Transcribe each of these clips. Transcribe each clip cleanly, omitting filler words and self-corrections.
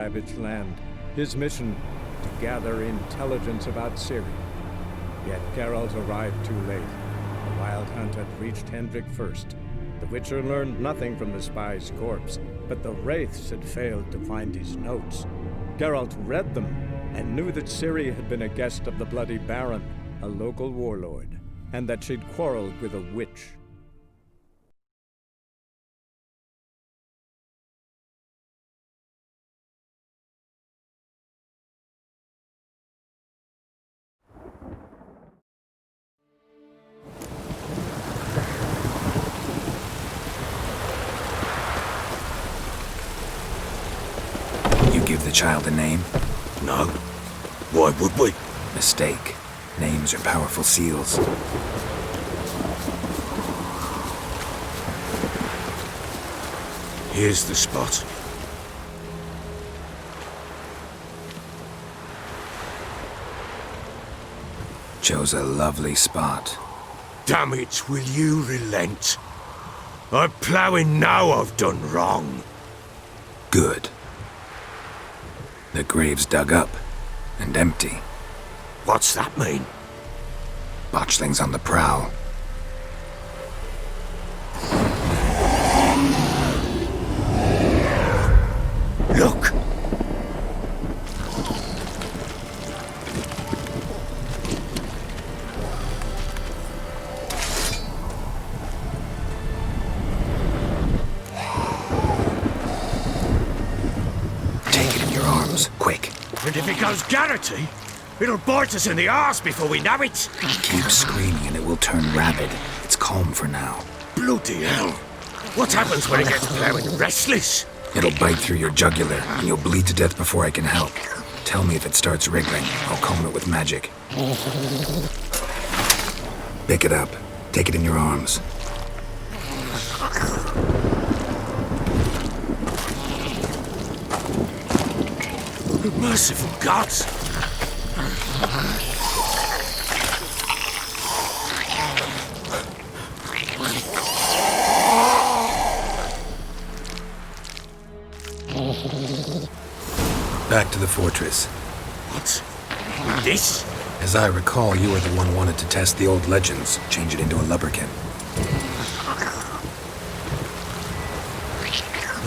ravaged land. His mission, to gather intelligence about Ciri. Yet Geralt arrived too late. The Wild Hunt had reached Hendrik first. The Witcher learned nothing from the spy's corpse, but the Wraiths had failed to find his notes. Geralt read them and knew that Ciri had been a guest of the Bloody Baron, a local warlord, and that she'd quarreled with a witch. Give the child a name? No. Why would we? Mistake. Names are powerful seals. Here's the spot. Chose a lovely spot. Damn it, will you relent? I'm ploughing now I've done wrong. Good. The grave's dug up and empty. What's that mean? Botchling's on the prowl. Look! Take it in your arms, quick. And if it goes Garrity, it'll bite us in the arse before we know it. Keep screaming and it will turn rabid. It's calm for now. Bloody hell. What happens when it gets ploughing restless? It'll bite through your jugular, and you'll bleed to death before I can help. Tell me if it starts wriggling. I'll calm it with magic. Pick it up. Take it in your arms. Merciful gods! Back to the fortress. What? With this? As I recall, you were the one wanted to test the old legends, change it into a lubberkin.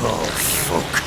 Oh, fuck.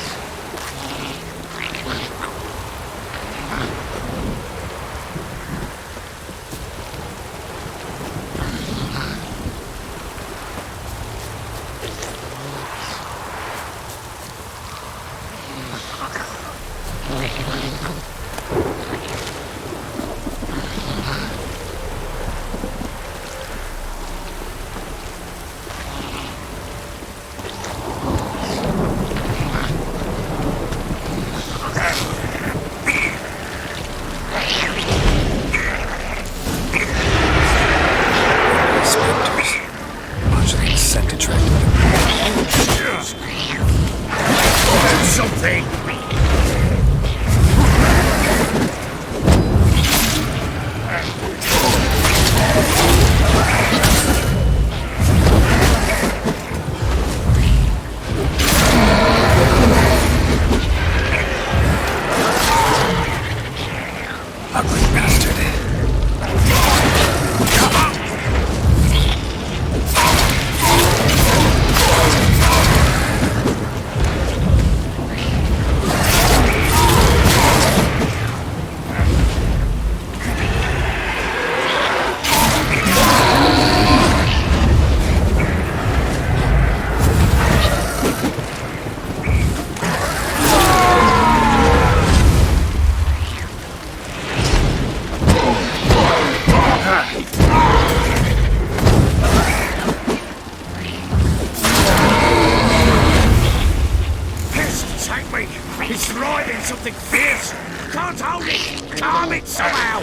It's riding something fierce! Can't hold it! Calm it somehow!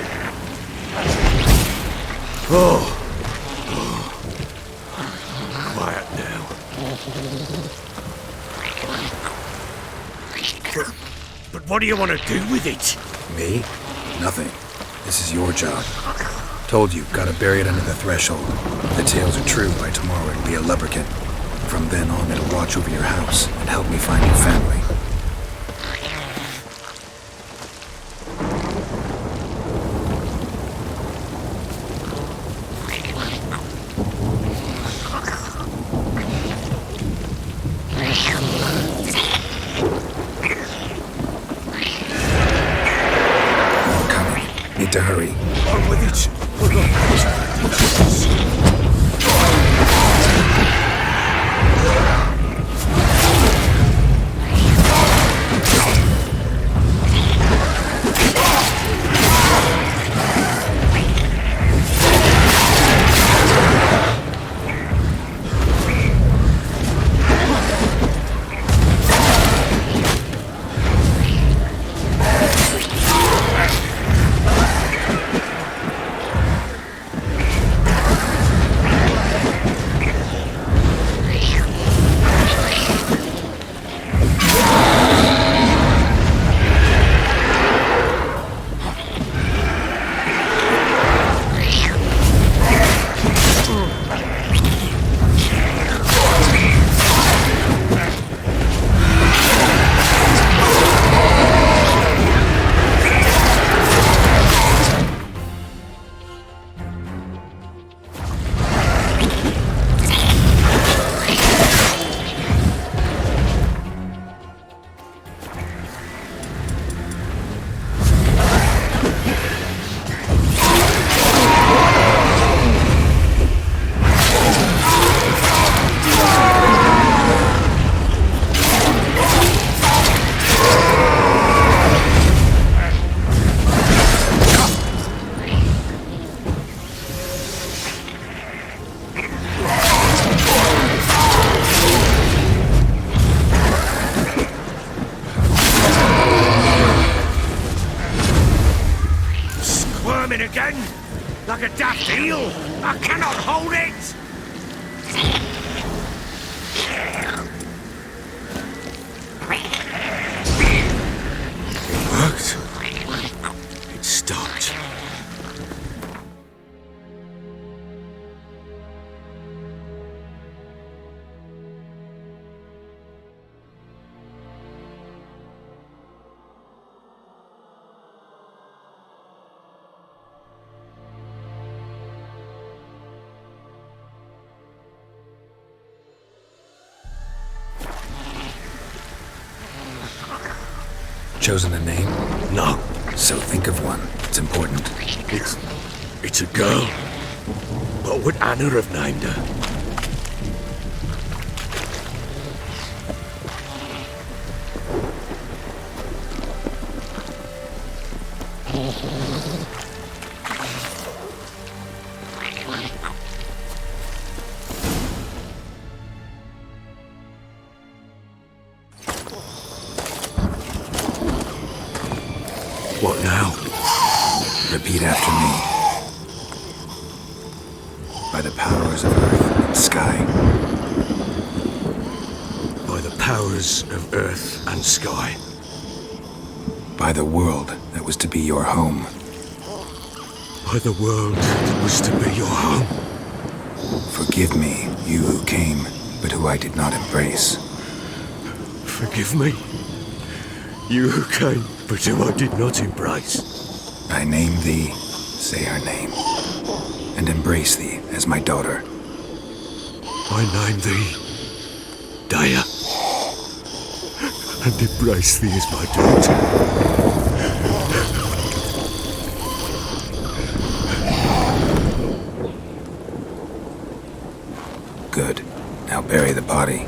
Oh. Quiet now. But what do you want to do with it? Me? Nothing. This is your job. Told you, gotta bury it under the threshold. If the tales are true, by tomorrow it'll be a lubberkin. From then on, it'll watch over your house and help me find your family. hurry. On with it! Again? Like a daft eel? I cannot hold it! It worked. It stopped. Chosen a name? No. So think of one. It's important. It's a girl. What would Anna have named her? What now? Repeat after me. By the powers of earth and sky. By the powers of earth and sky. By the world that was to be your home. By the world that was to be your home. Forgive me, you who came, but who I did not embrace. Forgive me. You who came, but who I did not embrace. I name thee, say her name, and embrace thee as my daughter. I name thee, Daya, and embrace thee as my daughter. Good. Now bury the body.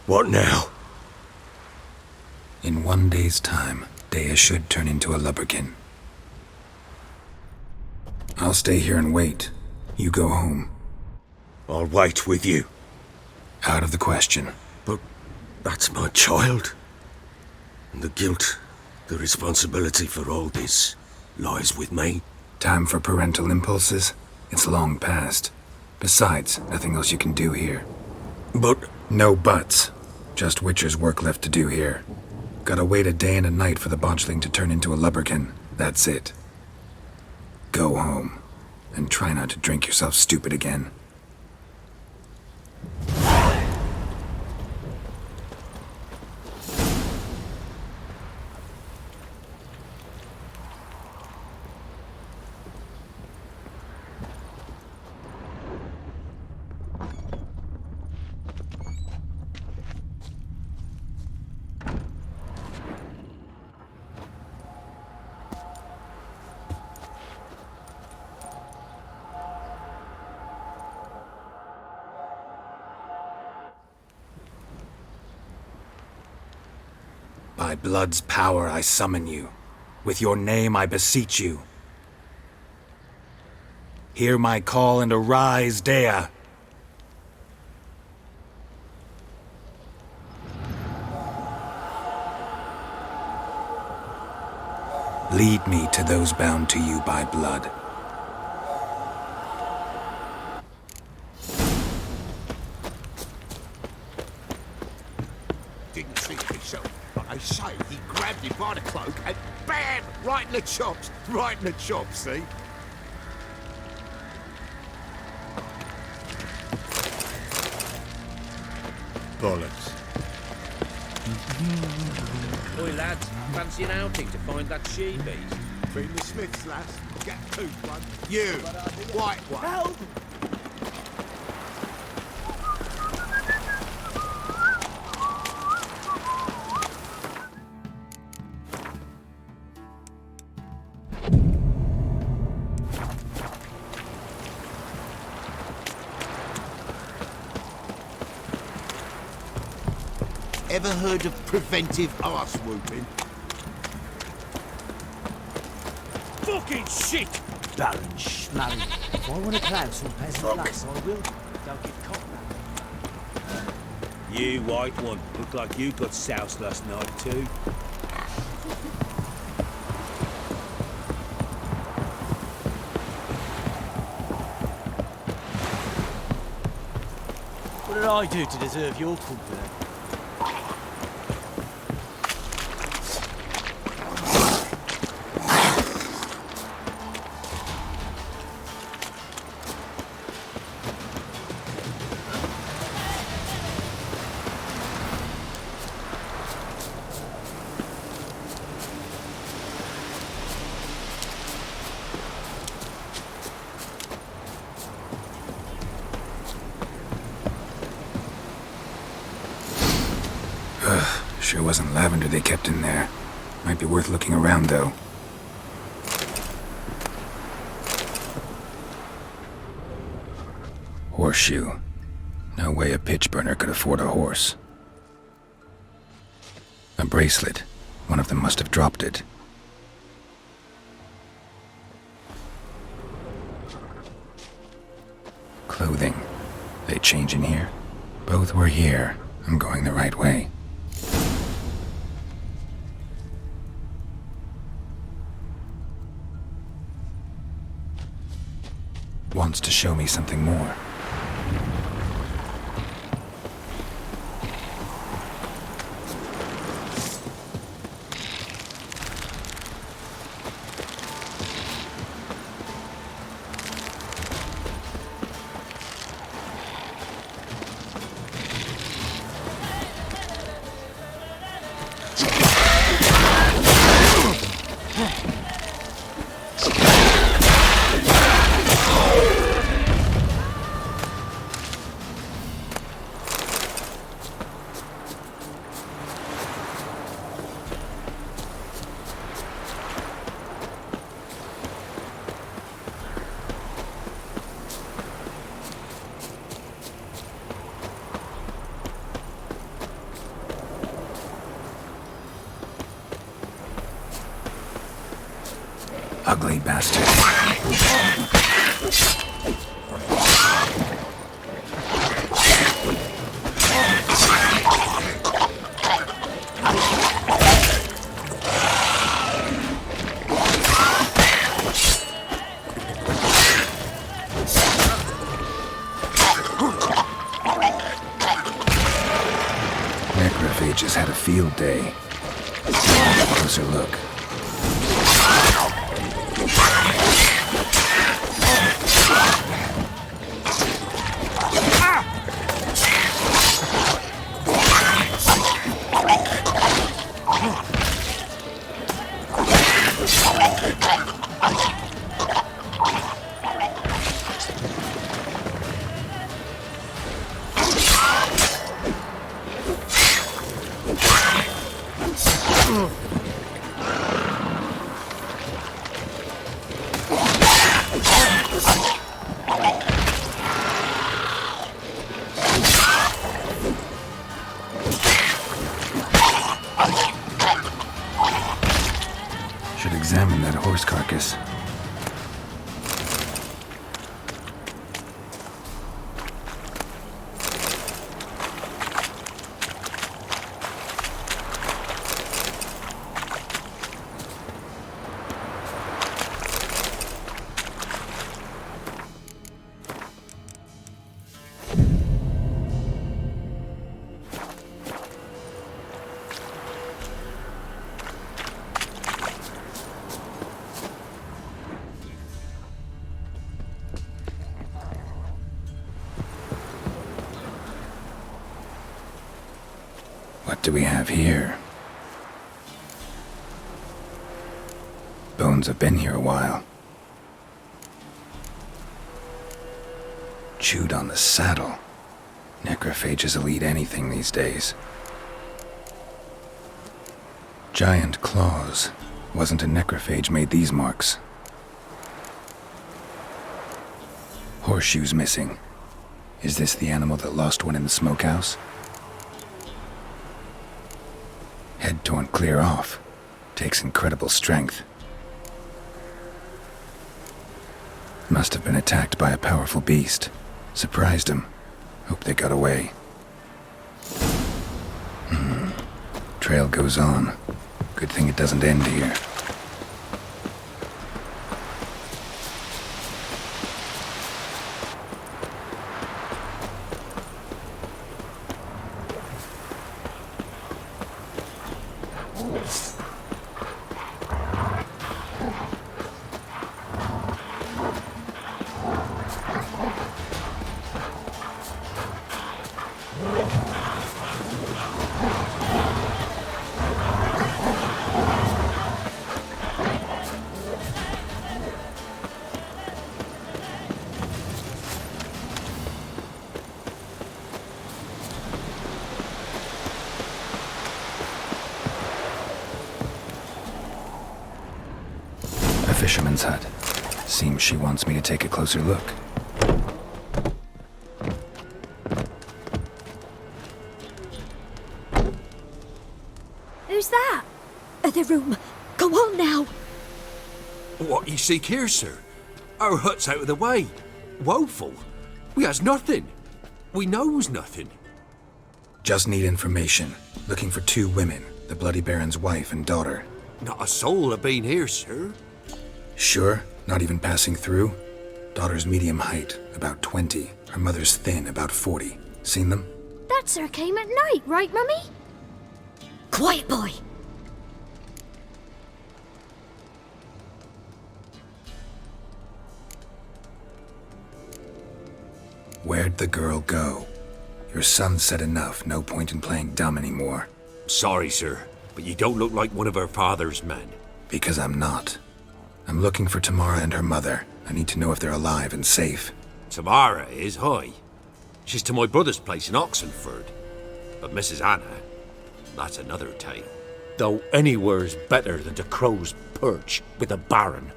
What now? In 1 day's time, Daya should turn into a lubberkin. I'll stay here and wait. You go home. I'll wait with you. Out of the question. But that's my child. And the guilt, the responsibility for all this lies with me. Time for parental impulses? It's long past. Besides, nothing else you can do here. But... No buts. Just Witcher's work left to do here. Gotta wait a day and a night for the botchling to turn into a lubberkin. That's it. Go home. and try not to drink yourself stupid again. By blood's power I summon you. With your name I beseech you. Hear my call and arise, Dea! Lead me to those bound to you by blood. Didn't see it himself, but they say he grabbed him by the cloak and BAM! Right in the chops! Right in the chops, see? Bollocks. Oi lads, fancy an outing to find that she-beast? Bring the Smiths, lads. Get a tooth one. You, white one. Help! Ever heard of preventive arse whooping? Fucking shit! Baron Schmarry. If I want to clown some peasant lass, I will. Don't get caught now. You white one, look like you got soused last night too. What did I do to deserve your company? Sure wasn't lavender they kept in there. Might be worth looking around, though. Horseshoe. No way a pitch burner could afford a horse. A bracelet. One of them must have dropped it. Clothing. They change in here? Both were here. I'm going the right way. Wants to show me something more. Ugly bastard. Necrophages had a field day. Closer look. that horse carcass. What do we have here? Bones have been here a while. Chewed on the saddle. Necrophages will eat anything these days. Giant claws. Wasn't a necrophage made these marks. Horseshoes missing. Is this the animal that lost one in the smokehouse? Head torn clear off. Takes incredible strength. Must have been attacked by a powerful beast. Surprised him. Hope they got away. Trail goes on. Good thing it doesn't end here. Fisherman's hut. Seems she wants me to take a closer look. Who's that? Other room. Go on now. What you seek here, sir? Our hut's out of the way. Woeful. We has nothing. We knows nothing. Just need information. Looking for 2 women, the Bloody Baron's wife and daughter. Not a soul have been here, sir. Sure? Not even passing through? Daughter's medium height, about 20. Her mother's thin, about 40. Seen them? That sir came at night, right, Mummy? Quiet, boy. Where'd the girl go? Your son said enough, no point in playing dumb anymore. Sorry, sir, but you don't look like one of our father's men. Because I'm not. I'm looking for Tamara and her mother. I need to know if they're alive and safe. Tamara is, hi. She's to my brother's place in Oxenford. But Mrs. Anna, that's another tale. Though anywhere's better than to Crow's Perch with a baron.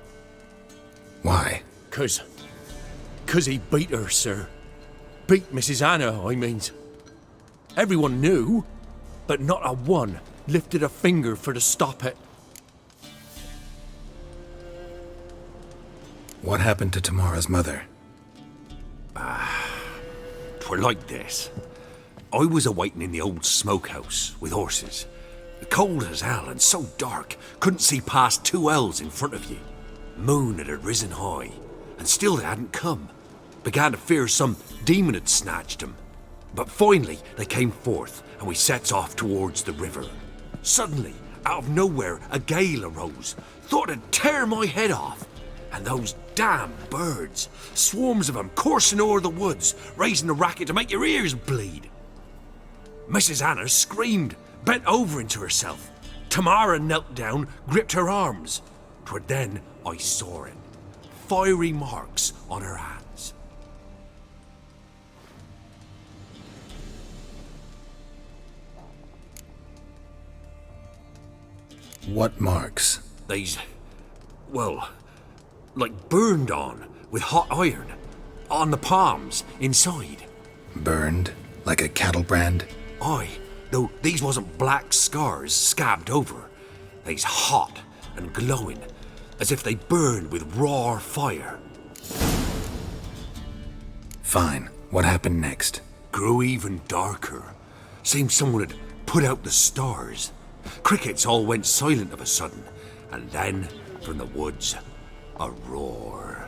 Why? 'Cause he beat her, sir. Beat Mrs. Anna, I mean. Everyone knew, but not a one lifted a finger for to stop it. What happened to Tamara's mother? 'Twere like this. I was awaiting in the old smokehouse with horses. Cold as hell and so dark, couldn't see past 2 ells in front of you. Moon had risen high, and still they hadn't come. Began to fear some demon had snatched them. But finally they came forth, and we sets off towards the river. Suddenly, out of nowhere, a gale arose. Thought it'd tear my head off. And those damn birds, swarms of them coursing o'er the woods, raising a racket to make your ears bleed. Mrs. Anna screamed, bent over into herself. Tamara knelt down, gripped her arms. 'Twere then I saw it. Fiery marks on her hands. What marks? They's, well, like burned on with hot iron. On the palms, inside. Burned? Like a cattle brand? Aye, though these wasn't black scars scabbed over. They's hot and glowing, as if they burned with raw fire. Fine. What happened next? Grew even darker. Seemed someone had put out the stars. Crickets all went silent of a sudden, and then, from the woods, a roar.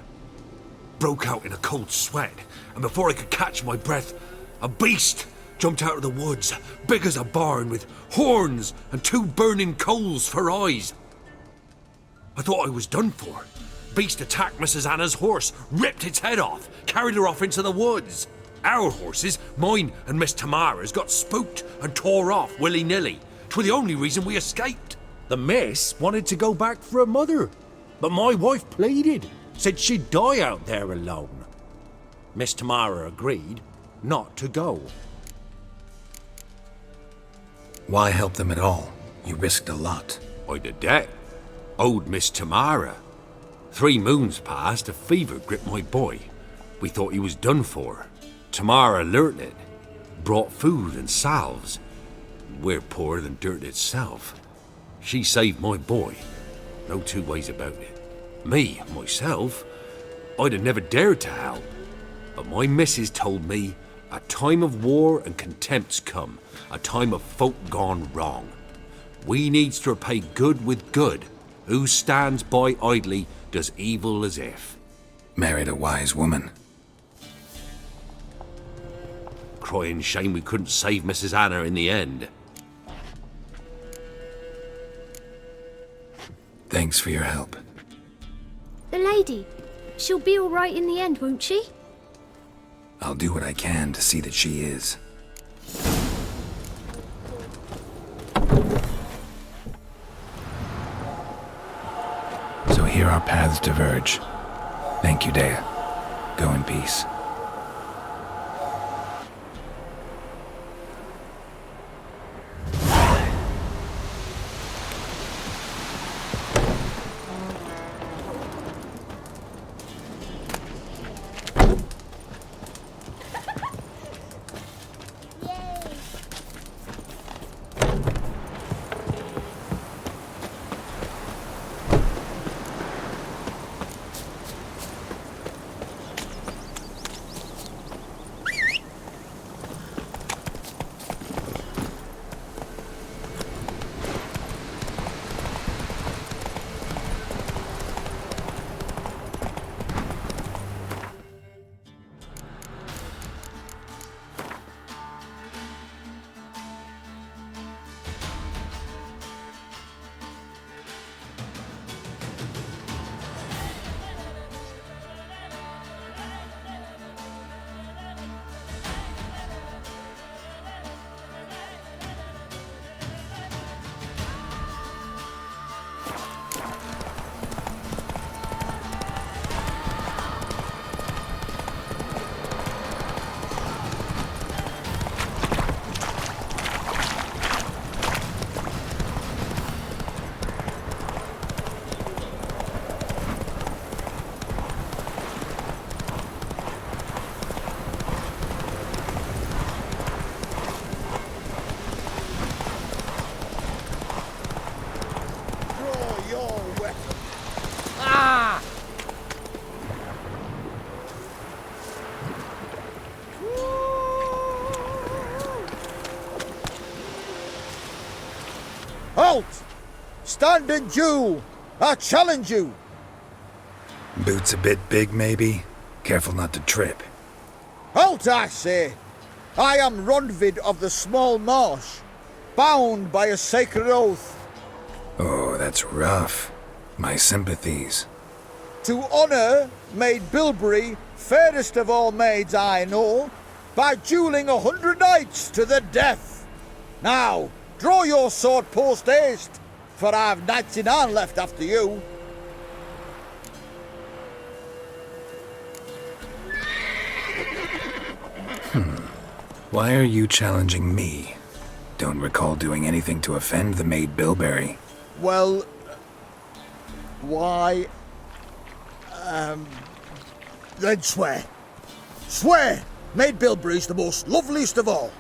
Broke out in a cold sweat, and before I could catch my breath, a beast jumped out of the woods, big as a barn, with horns and 2 burning coals for eyes. I thought I was done for. Beast attacked Mrs. Anna's horse, ripped its head off, carried her off into the woods. Our horses, mine and Miss Tamara's, got spooked and tore off willy-nilly. 'Twere the only reason we escaped. The miss wanted to go back for her mother, but my wife pleaded, said she'd die out there alone. Miss Tamara agreed not to go. Why help them at all? You risked a lot. I'd a debt. Owed Miss Tamara. 3 moons passed, a fever gripped my boy. We thought he was done for. Tamara learnt it. Brought food and salves. We're poorer than dirt itself. She saved my boy. No 2 ways about it. Me, myself, I'd have never dared to help. But my missus told me a time of war and contempt's come. A time of folk gone wrong. We needs to repay good with good. Who stands by idly does evil as if. Married a wise woman. Crying shame we couldn't save Mrs. Anna in the end. Thanks for your help. The lady. She'll be all right in the end, won't she? I'll do what I can to see that she is. So here our paths diverge. Thank you, Dea. Go in peace. Halt! Stand and do! I challenge you! Boots a bit big, maybe? Careful not to trip. Halt, I say! I am Ronvid of the Small Marsh, bound by a sacred oath. Oh, that's rough. My sympathies. To honour Maid Bilberry, fairest of all maids I know, by duelling 100 knights to the death. Now, draw your sword post haste, for I've 99 left after you. Why are you challenging me? Don't recall doing anything to offend the Maid Bilberry. Well, why, then swear. Swear! Maid Bilberry's the most loveliest of all.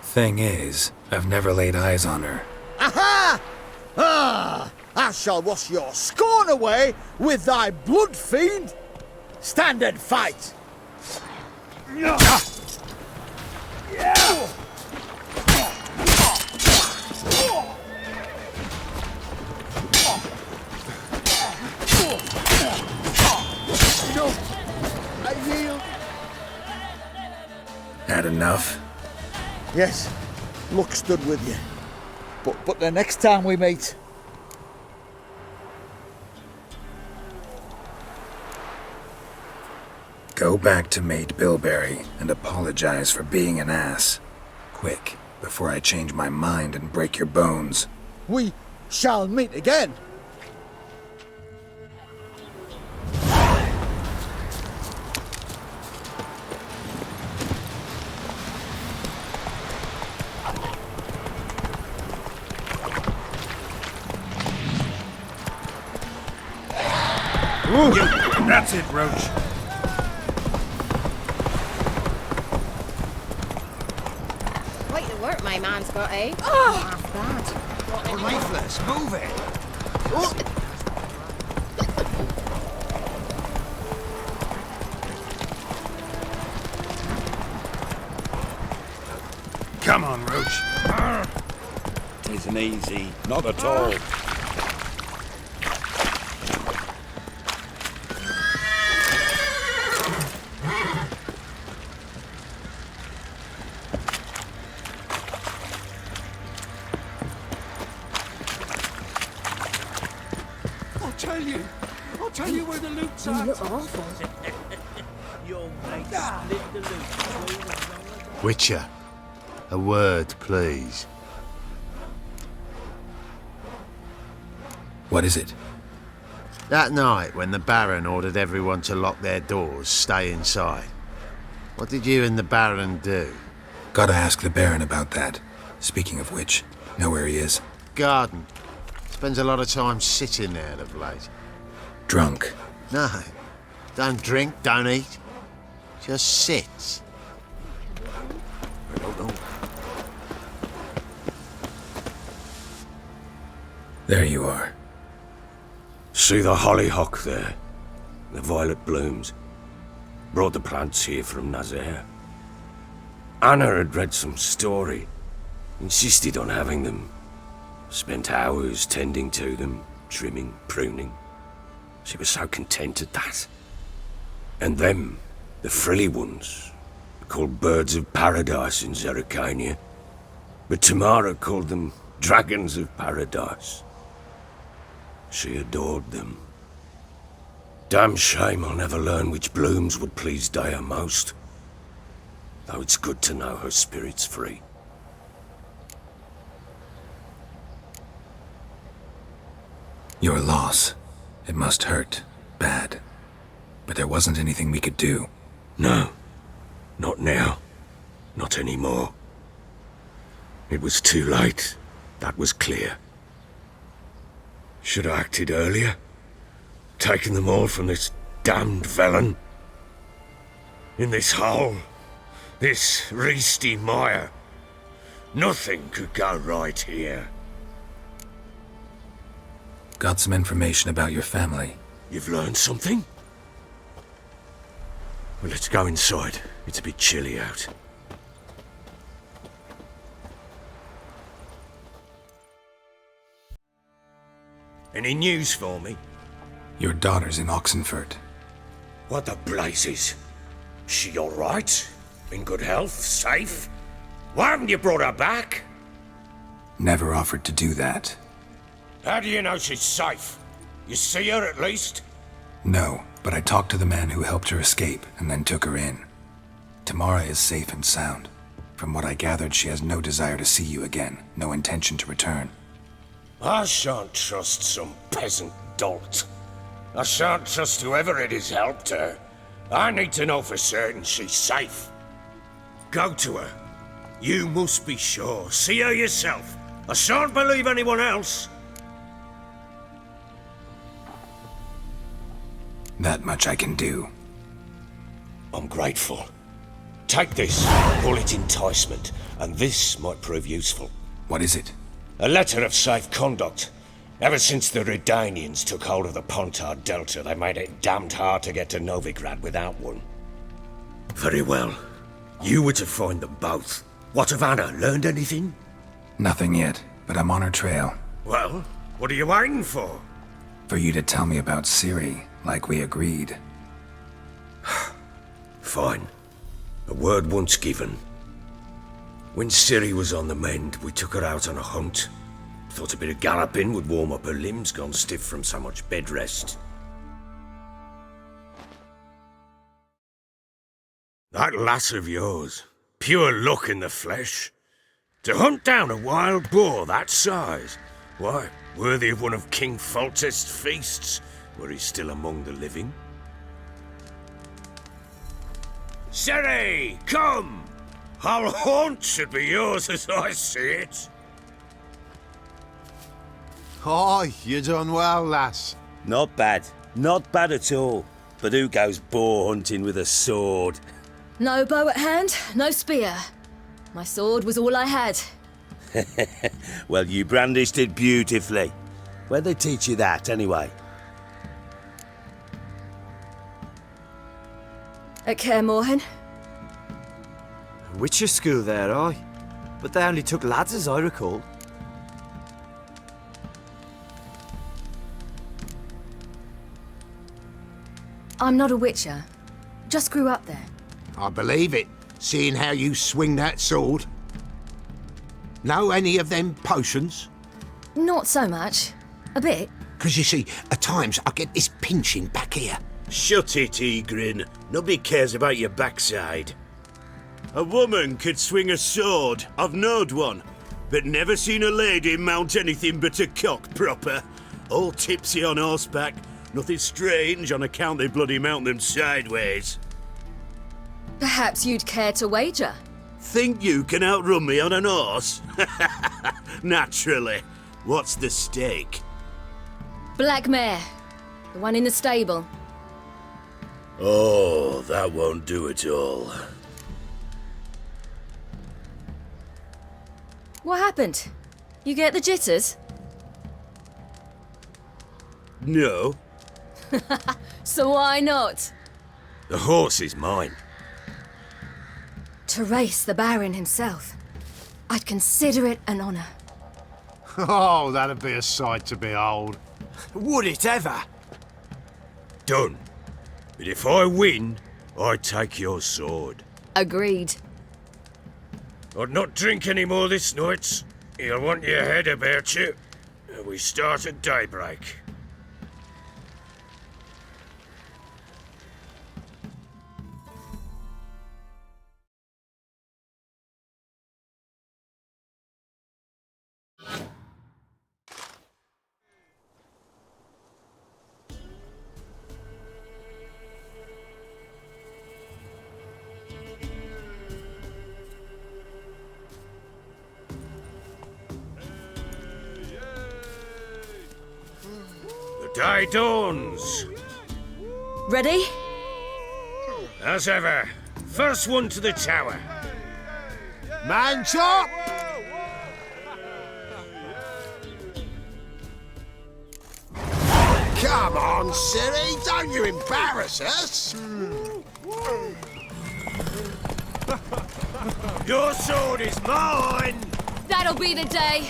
Thing is, I've never laid eyes on her. Aha! Ah! I shall wash your scorn away with thy blood, fiend. Stand and fight. No, I yield. Had enough? Yes, luck stood with you. But the next time we meet... Go back to Maid Bilberry and apologize for being an ass. Quick, before I change my mind and break your bones. We shall meet again. That's it, Roach. Quite the work my man's got, eh? Oh! Half bad. You're lifeless. Move it. Come on, Roach. Isn't easy. Not at all. I'll tell you where the loot's You at. look awful. Your mate split the loot. Witcher, a word, please. What is it? That night when the Baron ordered everyone to lock their doors, stay inside. What did you and the Baron do? Gotta ask the Baron about that. Speaking of which, know where he is? Garden. Spends a lot of time sitting there of late. Drunk. No. Don't drink, don't eat. Just sits. There you are. See the hollyhock there? The violet blooms. Brought the plants here from Nazaire. Anna had read some story. Insisted on having them. Spent hours tending to them, trimming, pruning. She was so content at that. And them, the frilly ones, called birds of paradise in Zerrikania. But Tamara called them dragons of paradise. She adored them. Damn shame I'll never learn which blooms would please Dea most. Though it's good to know her spirit's free. Your loss. It must hurt. Bad. But there wasn't anything we could do. No. Not now. Not anymore. It was too late. That was clear. Should have acted earlier. Taken them all from this damned felon. In this hole. This reesty mire. Nothing could go right here. Got some information about your family. You've learned something? Well, let's go inside. It's a bit chilly out. Any news for me? Your daughter's in Oxenfurt. What the blazes? She all right? In good health? Safe? Why haven't you brought her back? Never offered to do that. How do you know she's safe? You see her at least? No, but I talked to the man who helped her escape and then took her in. Tamara is safe and sound. From what I gathered, she has no desire to see you again, no intention to return. I shan't trust some peasant dolt. I shan't trust whoever it is helped her. I need to know for certain she's safe. Go to her. You must be sure. See her yourself. I shan't believe anyone else. That much I can do. I'm grateful. Take this. Call it enticement, and this might prove useful. What is it? A letter of safe conduct. Ever since the Redanians took hold of the Pontard Delta, they made it damned hard to get to Novigrad without one. Very well. You were to find them both. What of Anna? Learned anything? Nothing yet, but I'm on her trail. Well, what are you waiting for? For you to tell me about Ciri, like we agreed. Fine. A word once given. When Ciri was on the mend, we took her out on a hunt. Thought a bit of galloping would warm up her limbs, gone stiff from so much bed rest. That lass of yours, pure luck in the flesh. To hunt down a wild boar that size, why, worthy of one of King Foltest's feasts, were he still among the living. Ciri, come! Our haunt should be yours as I see it. Aye, you done well, lass. Not bad. Not bad at all. But who goes boar hunting with a sword? No bow at hand, no spear. My sword was all I had. Well, you brandished it beautifully. Where'd they teach you that, anyway? At Kaer Morhen. Witcher school there, aye. But they only took lads, as I recall. I'm not a witcher. Just grew up there. I believe it, seeing how you swing that sword. Know any of them potions? Not so much. A bit. 'Cause you see, at times I get this pinching back here. Shut it, Egrin. Nobody cares about your backside. A woman could swing a sword. I've knowed one. But never seen a lady mount anything but a cock proper. All tipsy on horseback. Nothing strange on account they bloody mount them sideways. Perhaps you'd care to wager? Think you can outrun me on an horse? Naturally. What's the stake? Black mare. The one in the stable. Oh, that won't do it all. What happened? You get the jitters? No. So why not? The horse is mine. To race the Baron himself. I'd consider it an honour. Oh, that'd be a sight to behold. Would it ever? Done. But if I win, I take your sword. Agreed. I'd not drink any more this night. You'll want your head about you. We start at daybreak. The day dawns. Ready? As ever, first one to the tower. Man chop! Come on, Ciri, don't you embarrass us. Your sword is mine! That'll be the day.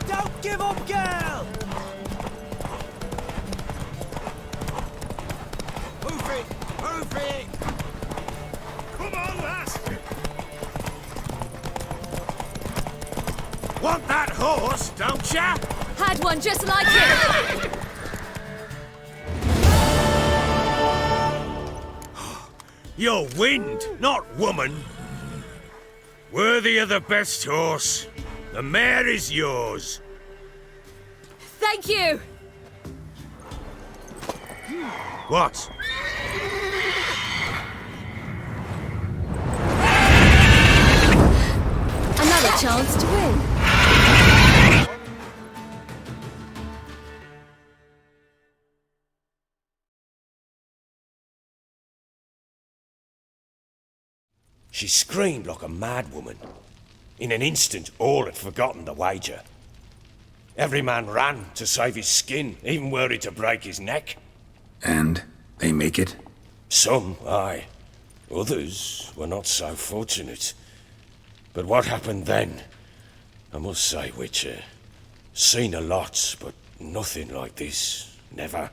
Don't give up, girl! Move it! Move it! Come on, lass! Want that horse, don't ya? Had one just like it. You're wind, not woman. Worthy of the best horse. The mare is yours. Thank you. What? Another chance to win. She screamed like a mad woman. In an instant, all had forgotten the wager. Every man ran to save his skin, even worried to break his neck. And they make it? Some, aye. Others were not so fortunate. But what happened then? I must say, Witcher, seen a lot, but nothing like this. Never.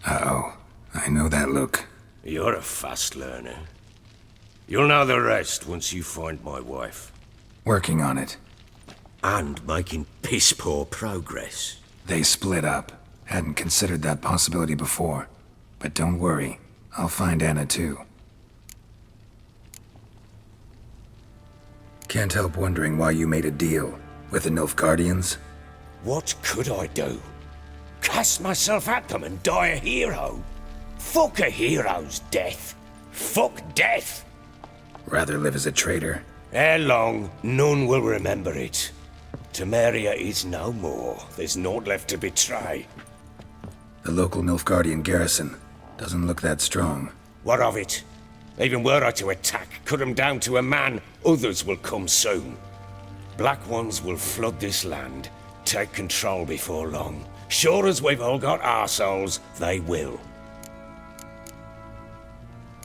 Uh-oh. I know that look. You're a fast learner. You'll know the rest once you find my wife. Working on it. And making piss-poor progress. They split up. Hadn't considered that possibility before. But don't worry. I'll find Anna too. Can't help wondering why you made a deal with the Nilfgaardians. What could I do? Cast myself at them and die a hero? Fuck a hero's death. Fuck death. Rather live as a traitor. Ere long, none will remember it. Temeria is no more. There's naught left to betray. The local Nilfgaardian garrison doesn't look that strong. What of it? Even were I to attack, cut them down to a man, others will come soon. Black Ones will flood this land, take control before long. Sure as we've all got arseholes, they will.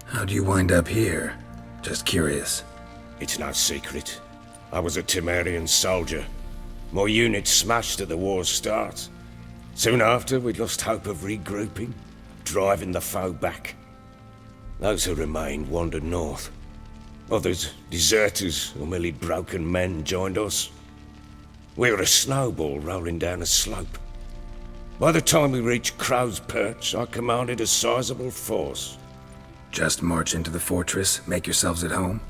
How'd you wind up here? Just curious. It's no secret. I was a Temerian soldier. My unit smashed at the war's start. Soon after, we lost hope of regrouping, driving the foe back. Those who remained wandered north. Others, deserters or merely broken men, joined us. We were a snowball rolling down a slope. By the time we reached Crow's Perch, I commanded a sizable force. Just march into the fortress, make yourselves at home?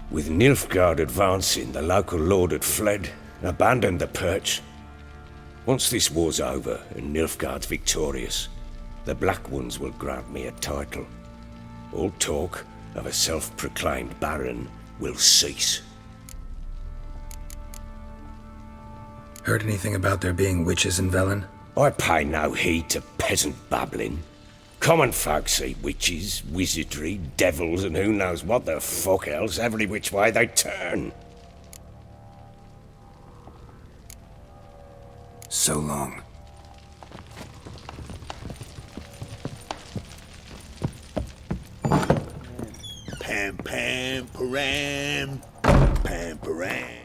With Nilfgaard advancing, the local lord had fled, abandoned the Perch. Once this war's over and Nilfgaard's victorious, the Black Ones will grant me a title. All talk of a self-proclaimed baron will cease. Heard anything about there being witches in Velen? I pay no heed to peasant babbling. Common folk see witches, wizardry, devils, and who knows what the fuck else every which way they turn. So long. Pam pam param, pam param.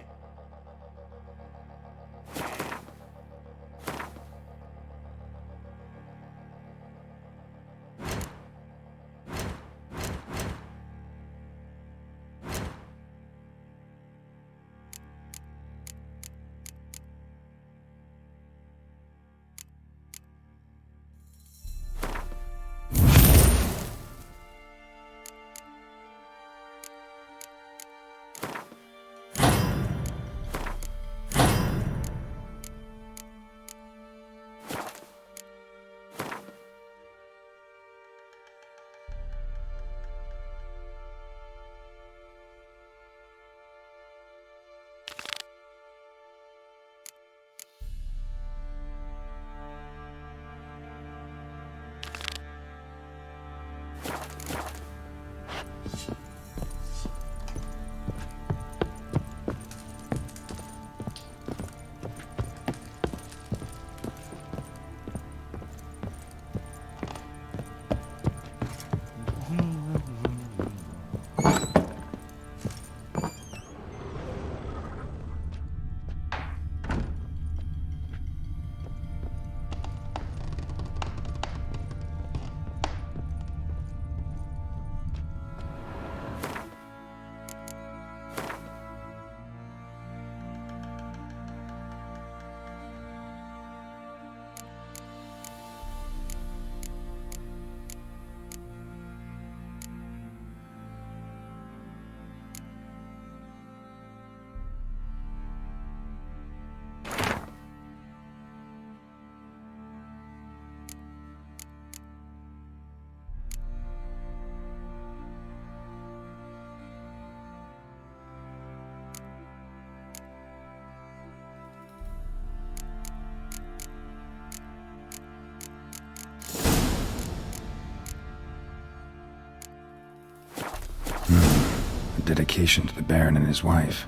dedication to the Baron and his wife.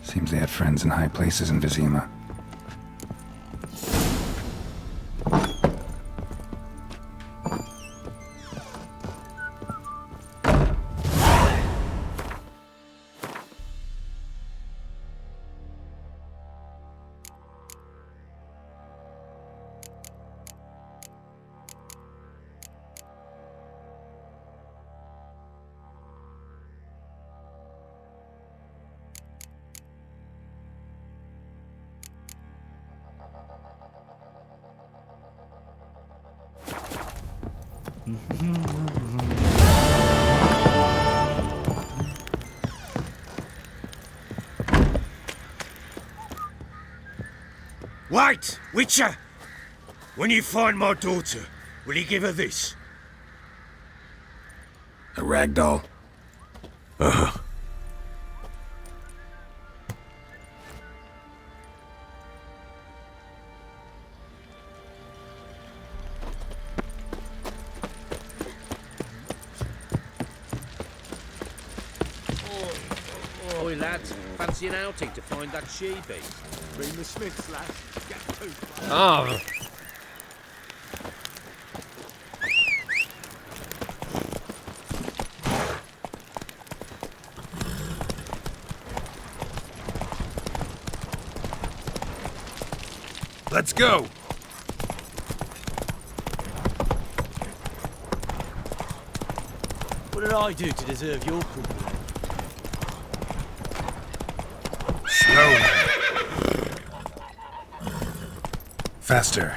Seems they had friends in high places in Vizima. Wait, Witcher! When you find my daughter, will you give her this? A rag doll? Uh-huh. Oi, lads, fancy an outing to find that she-beast? Bring the Smiths, lads. Get to. Oh. Let's go! What did I do to deserve your company? Slowly. Faster.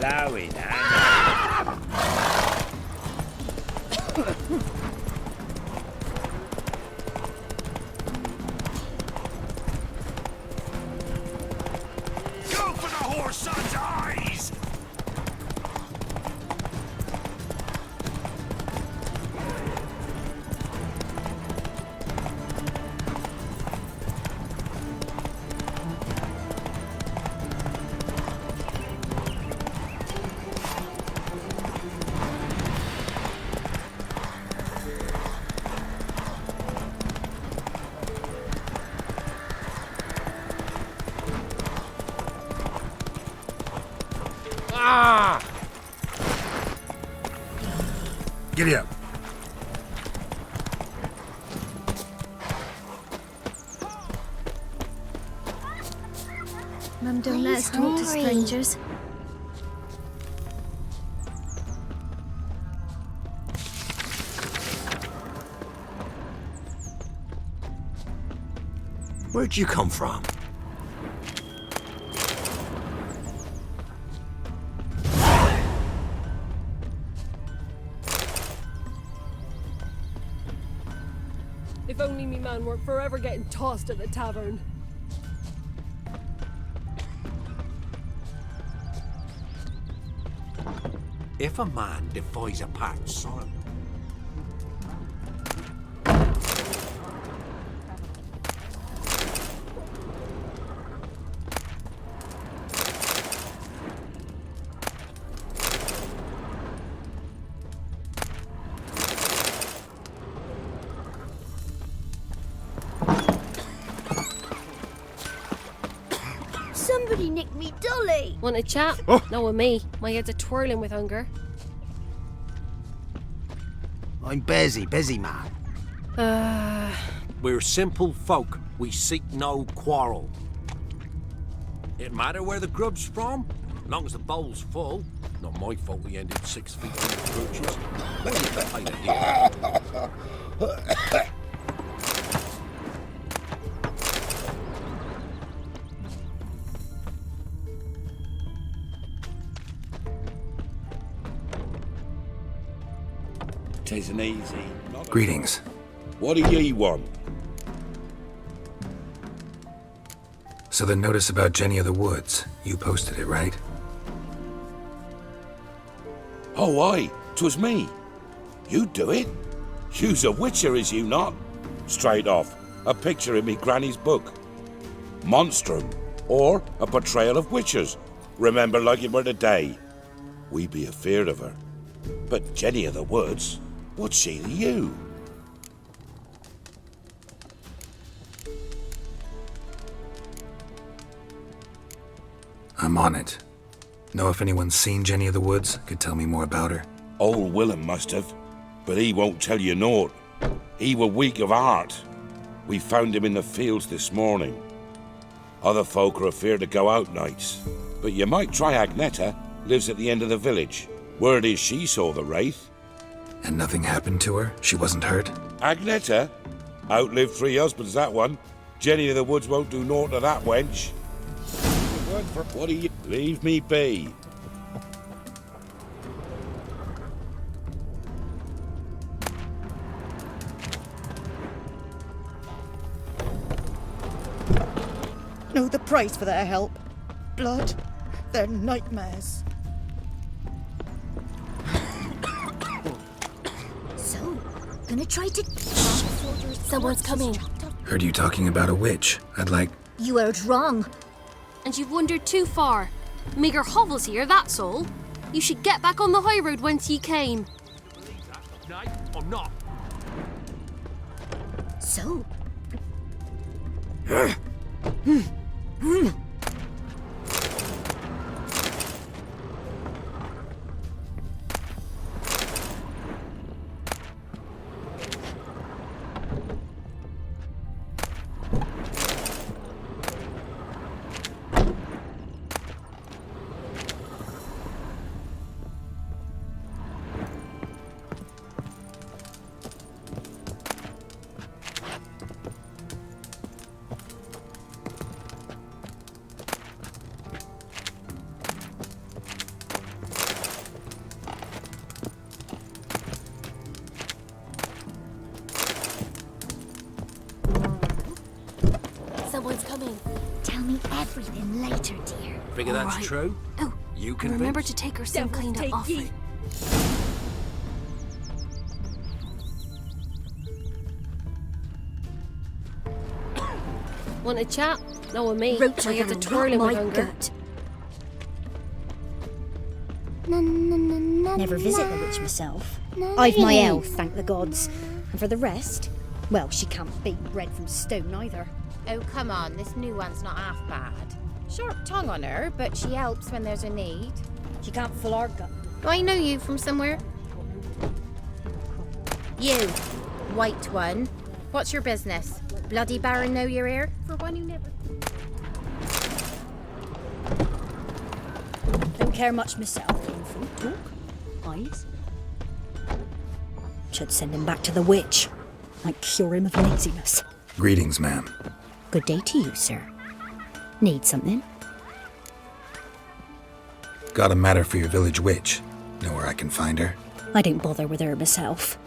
Plowing, Go for the horse son's eyes! Giddy up. Mum, don't let us talk to strangers. Where'd you come from? If only me man weren't forever getting tossed at the tavern. If a man defies a pact, son, Somebody nicked me dolly. Want a chat? No, with me. My head's a twirling with hunger. I'm busy, man. we're simple folk. We seek no quarrel. It matter where the grub's from, long as the bowl's full. Not my fault we ended 6 feet under the butchers. What do you think here? Tisn't easy. Greetings. What do ye want? So the notice about Jenny of the Woods, you posted it, right? Oh, aye, 'twas me. You do it? You's a witcher, is you not? Straight off, a picture in me granny's book. Monstrum, or a portrayal of witchers. Remember like it were today. We be afeard of her. But Jenny of the Woods, what's she to you? I'm on it. Know if anyone's seen Jenny of the Woods? Could tell me more about her? Old Willem must have, but he won't tell you naught. He were weak of heart. We found him in the fields this morning. Other folk are afeard to go out nights, but you might try Agneta, lives at the end of the village. Word is she saw the wraith. And nothing happened to her? She wasn't hurt? Agneta? Outlived 3 husbands, that one. Jenny of the Woods won't do naught to that wench. What do you... Leave me be. Know the price for their help. Blood. They're nightmares. So, gonna try to... Someone's coming. Heard you talking about a witch. I'd like... You heard wrong. And you've wandered too far. Meagre hovels here, that's all. You should get back on the high road whence ye came. Night or not? So... Someone's coming. Tell me everything later, dear. Figure that's Alright. true? Oh, You and remember convinced? to take her some cleaned up off it. Want a chat? No, with me. Roach, My I head's a gotta twirling rot with my hunger. gut. Never visit the witch myself. I've my health, thank the gods. And for the rest, well, she can't be bred from stone either. Oh, come on, this new one's not half bad. Sharp tongue on her, but she helps when there's a need. She can't fill our gut. Do I know you from somewhere? You, white one. What's your business? Bloody Baron know you're here? For one who never... Don't care much myself. Infant talk. Eyes. Should send him back to the witch. Might cure him of laziness. Greetings, ma'am. Good day to you, sir. Need something? Got a matter for your village witch. Know where I can find her? I don't bother with her myself.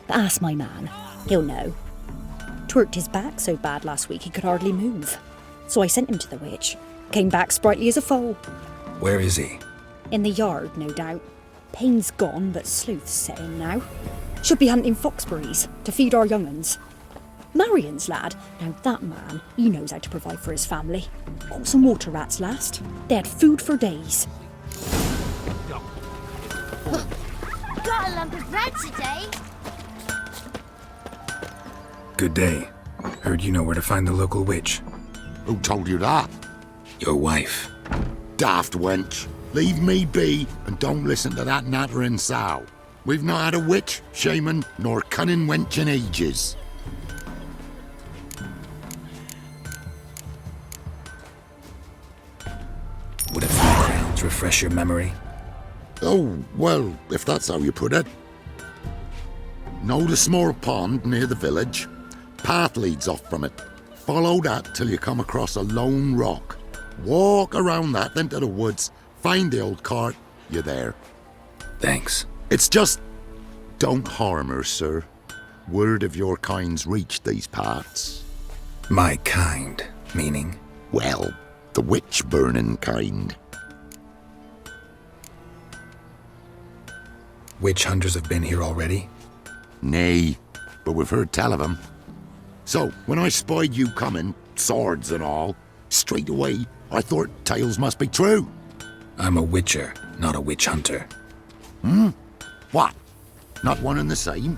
But ask my man. He'll know. Twerked his back so bad last week he could hardly move. So I sent him to the witch. Came back sprightly as a foal. Where is he? In the yard, no doubt. Pain's gone, but sleuth's set in now. Should be hunting foxberries to feed our young'uns. Marion's lad, now that man, he knows how to provide for his family. Caught some water rats last. They had food for days. Got a lump of bread today. Good day. Heard you know where to find the local witch. Who told you that? Your wife. Daft wench. Leave me be and don't listen to that nattering sow. We've not had a witch, shaman, nor cunning wench in ages. Would a few crowns refresh your memory? Oh, well, if that's how you put it. Know the small pond near the village? Path leads off from it. Follow that till you come across a lone rock. Walk around that, then to the woods. Find the old cart. You're there. Thanks. It's just Don't harm her, sir. Word of your kind's reached these parts. My kind, meaning? Well, the witch-burning kind. Witch hunters have been here already? Nay, but we've heard tell of them. So, when I spied you coming, swords and all, straight away I thought tales must be true. I'm a witcher, not a witch hunter. Hmm? What? Not one and the same?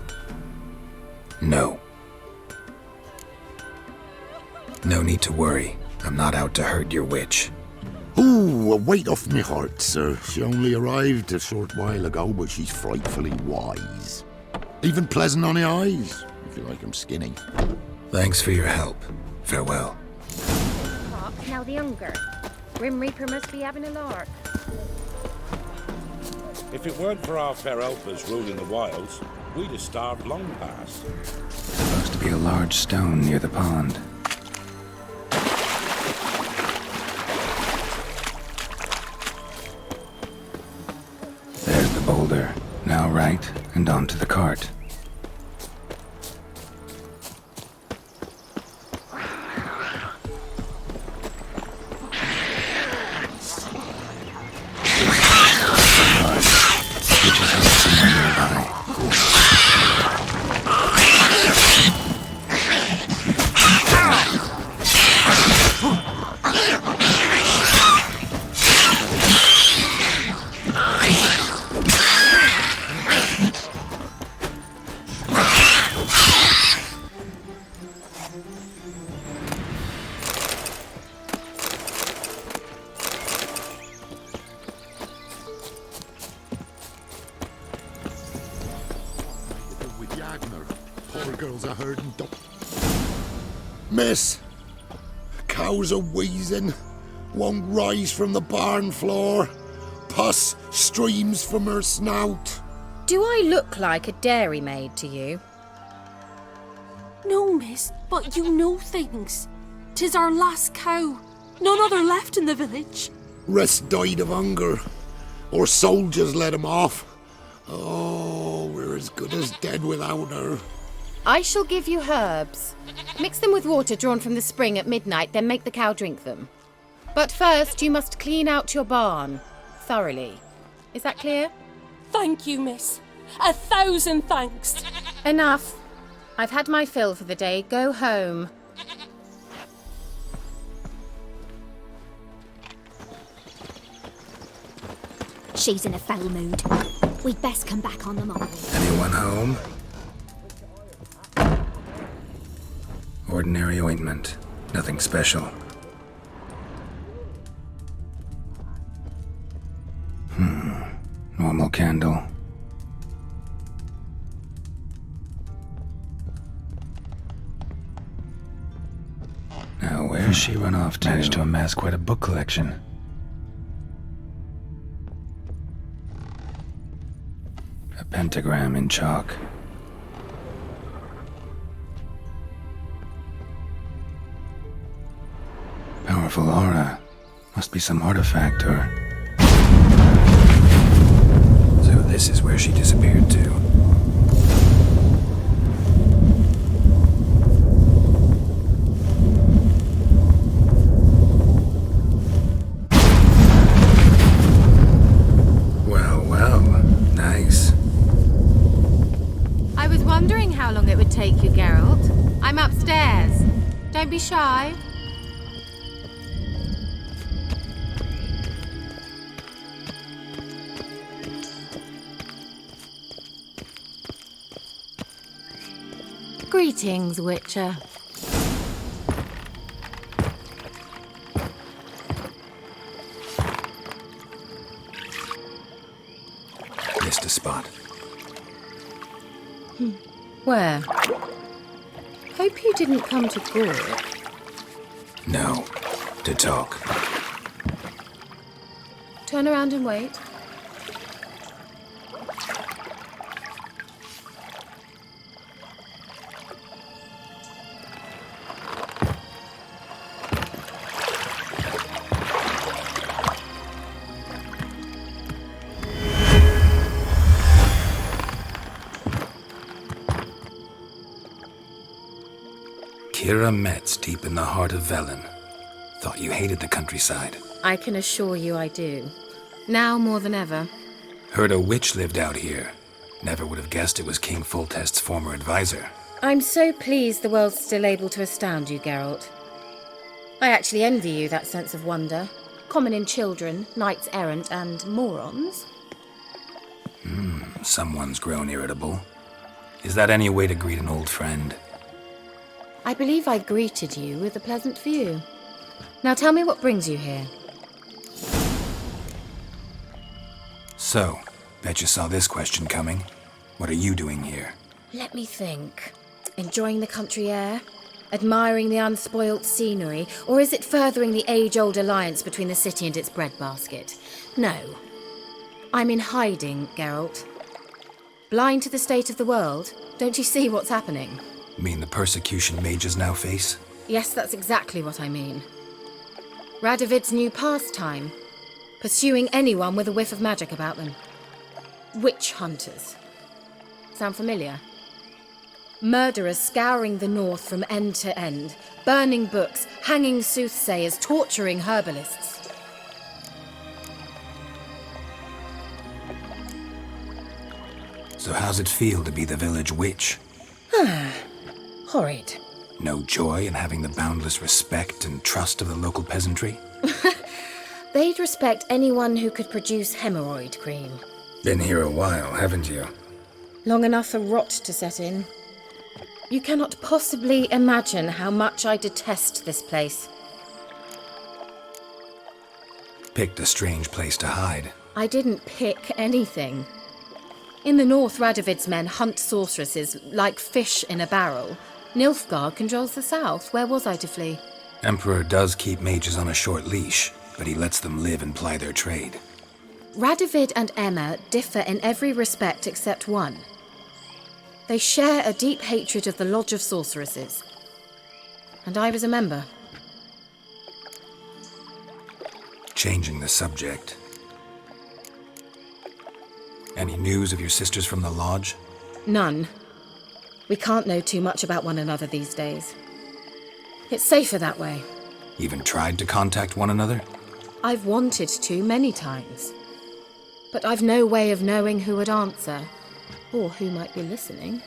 No. No need to worry. I'm not out to hurt your witch. Ooh, a weight off me heart, sir. She only arrived a short while ago, but she's frightfully wise. Even pleasant on the eyes, if you like 'em skinny. Thanks for your help. Farewell. Now the hunger. Grim Reaper must be having a lark. If it weren't for our fair helpers ruling the wilds, we'd have starved long past. Supposed to be a large stone near the pond. There's the boulder. Now right, and onto the cart. Miss, cows are wheezing, won't rise from the barn floor, pus streams from her snout. Do I look like a dairymaid to you? No, miss, but you know things. 'Tis our last cow. None other left in the village. Rest died of hunger, or soldiers let him off. Oh, we're as good as dead without her. I shall give you herbs. Mix them with water drawn from the spring at midnight, then make the cow drink them. But first, you must clean out your barn thoroughly. Is that clear? Thank you, miss. 1,000 thanks. Enough. I've had my fill for the day. Go home. She's in a foul mood. We'd best come back on the morrow. Anyone home? Ordinary ointment. Nothing special. Normal candle. Now, where's she run off to? Managed to amass quite a book collection. A pentagram in chalk. Powerful aura. Must be some artifact or... So this is where she disappeared to. Well, nice. I was wondering how long it would take you, Geralt. I'm upstairs. Don't be shy. Greetings, Witcher. Missed a spot. Where? Hope you didn't come to gore. No, to talk. Turn around and wait. Kira Metz, deep in the heart of Velen. Thought you hated the countryside. I can assure you I do. Now more than ever. Heard a witch lived out here. Never would have guessed it was King Foltest's former advisor. I'm so pleased the world's still able to astound you, Geralt. I actually envy you that sense of wonder. Common in children, knights errant, and morons. Someone's grown irritable. Is that any way to greet an old friend? I believe I greeted you with a pleasant view. Now tell me what brings you here. So, bet you saw this question coming. What are you doing here? Let me think. Enjoying the country air? Admiring the unspoilt scenery? Or is it furthering the age-old alliance between the city and its breadbasket? No. I'm in hiding, Geralt. Blind to the state of the world? Don't you see what's happening? Mean the persecution mages now face? Yes, that's exactly what I mean. Radovid's new pastime. Pursuing anyone with a whiff of magic about them. Witch hunters. Sound familiar? Murderers scouring the north from end to end, burning books, hanging soothsayers, torturing herbalists. So how's it feel to be the village witch? Horrid. No joy in having the boundless respect and trust of the local peasantry? They'd respect anyone who could produce hemorrhoid cream. Been here a while, haven't you? Long enough for rot to set in. You cannot possibly imagine how much I detest this place. Picked a strange place to hide. I didn't pick anything. In the north, Radovid's men hunt sorceresses like fish in a barrel. Nilfgaard controls the south. Where was I to flee? Emperor does keep mages on a short leash, but he lets them live and ply their trade. Radovid and Emma differ in every respect except one. They share a deep hatred of the Lodge of Sorceresses. And I was a member. Changing the subject. Any news of your sisters from the lodge? None. We can't know too much about one another these days. It's safer that way. Even tried to contact one another? I've wanted to many times. But I've no way of knowing who would answer, or who might be listening.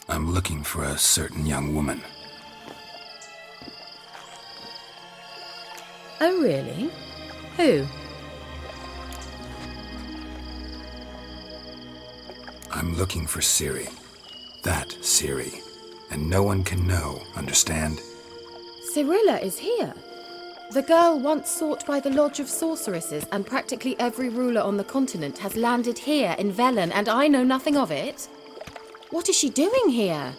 I'm looking for a certain young woman. Oh, really? Who? I'm looking for Ciri. That Ciri. And no one can know, understand? Cirilla is here. The girl once sought by the Lodge of Sorceresses, and practically every ruler on the continent has landed here in Velen, and I know nothing of it. What is she doing here?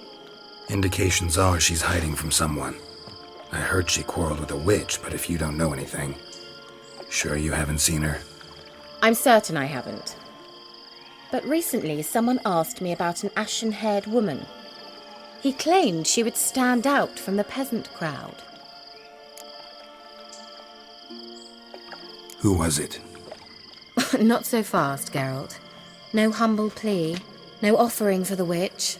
Indications are she's hiding from someone. I heard she quarreled with a witch, but if you don't know anything, sure you haven't seen her? I'm certain I haven't. But recently someone asked me about an ashen-haired woman. He claimed she would stand out from the peasant crowd. Who was it? Not so fast, Geralt. No humble plea, no offering for the witch.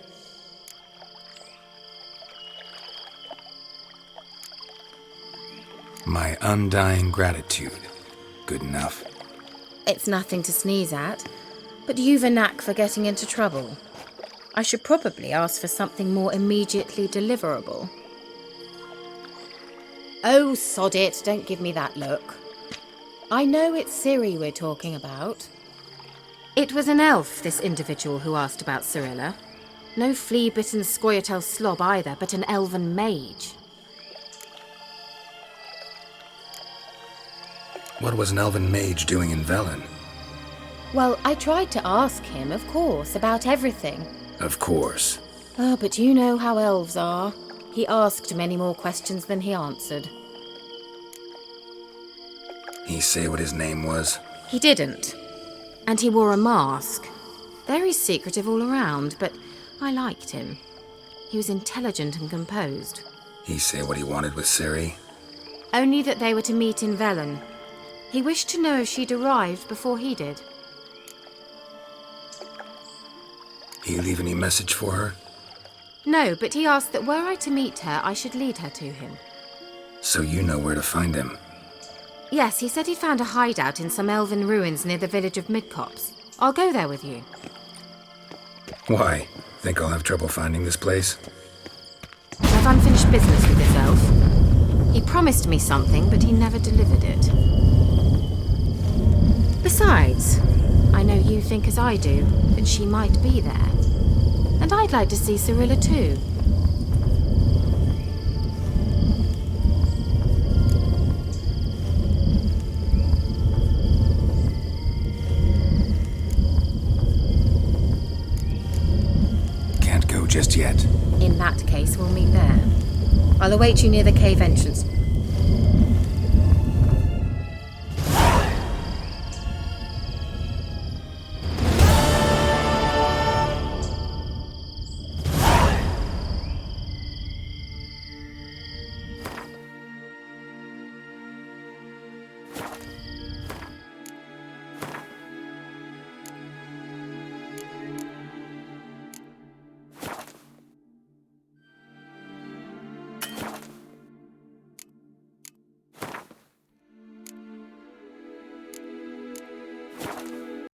My undying gratitude. Good enough. It's nothing to sneeze at, but you've a knack for getting into trouble. I should probably ask for something more immediately deliverable. Oh, sod it, don't give me that look. I know it's Ciri we're talking about. It was an elf, this individual who asked about Cirilla. No flea-bitten Scoia'tael slob either, but an elven mage. What was an elven mage doing in Velen? Well, I tried to ask him, of course, about everything. Of course. Oh, but you know how elves are. He asked many more questions than he answered. He say what his name was? He didn't. And he wore a mask. Very secretive all around, but I liked him. He was intelligent and composed. He say what he wanted with Ciri? Only that they were to meet in Velen. He wished to know if she'd arrived before he did. He leave any message for her? No, but he asked that were I to meet her, I should lead her to him. So you know where to find him. Yes, he said he'd found a hideout in some elven ruins near the village of Midcopse. I'll go there with you. Why? Think I'll have trouble finding this place? I've unfinished business with this elf. He promised me something, but he never delivered it. Besides, I know you think as I do, that she might be there. And I'd like to see Cirilla too. Can't go just yet. In that case, we'll meet there. I'll await you near the cave entrance.